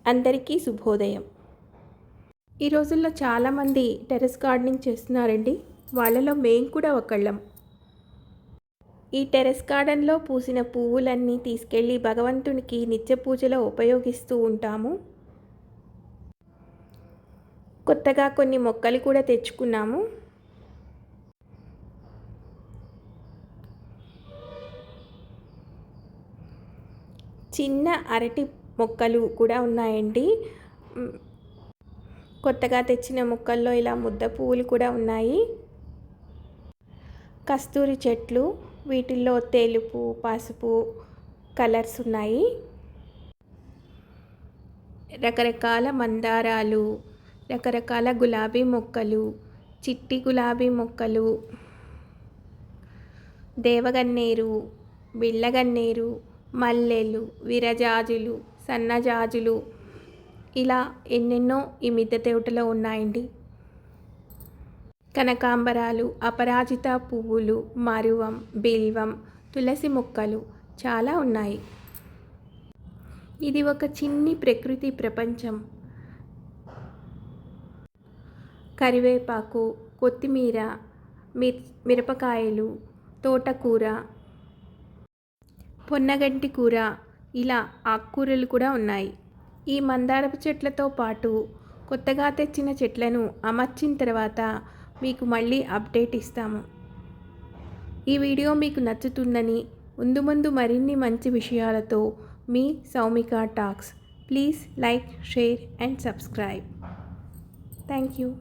అందరికీ శుభోదయం. ఈ రోజుల్లో చాలామంది టెర్రస్ గార్డెనింగ్ చేస్తున్నారండి. వాళ్ళలో మేము కూడా ఒకళ్ళం. ఈ టెర్రస్ గార్డెన్లో పూసిన పువ్వులన్నీ తీసుకెళ్ళి భగవంతునికి నిత్య పూజలో ఉపయోగిస్తూ ఉంటాము. కొత్తగా కొన్ని మొక్కలు కూడా తెచ్చుకున్నాము. చిన్న అరటి మొక్కలు కూడా ఉన్నాయండి. కొత్తగా తెచ్చిన మొక్కల్లో ఇలా ముద్ద పువ్వులు కూడా ఉన్నాయి. కస్తూరి చెట్లు, వీటిల్లో తెలుపు, పసుపు కలర్స్ ఉన్నాయి. రకరకాల మందారాలు, రకరకాల గులాబీ మొక్కలు, చిట్టి గులాబీ మొక్కలు, దేవగన్నేరు, బిళ్ళగన్నేరు, మల్లెలు, విరజాజులు, సన్నజాజులు ఇలా ఎన్నెన్నో ఈ మిద్దె తోటలో ఉన్నాయండి. కనకాంబరాలు, అపరాజిత పువ్వులు, మరువం, బిల్వం, తులసి మొక్కలు చాలా ఉన్నాయి. ఇది ఒక చిన్ని ప్రకృతి ప్రపంచం. కరివేపాకు, కొత్తిమీర, మిరపకాయలు, తోటకూర, పొన్నగంటి కూర ఇలా ఆకుకూరలు కూడా ఉన్నాయి. ఈ మందారపు చెట్లతో పాటు కొత్తగా తెచ్చిన చెట్లను అమర్చిన తర్వాత మీకు మళ్ళీ అప్డేట్ ఇస్తాము. ఈ వీడియో మీకు నచ్చుతుందని, ముందు మరిన్ని మంచి విషయాలతో మీ Soumika talks. Please like, share and subscribe. Thank you.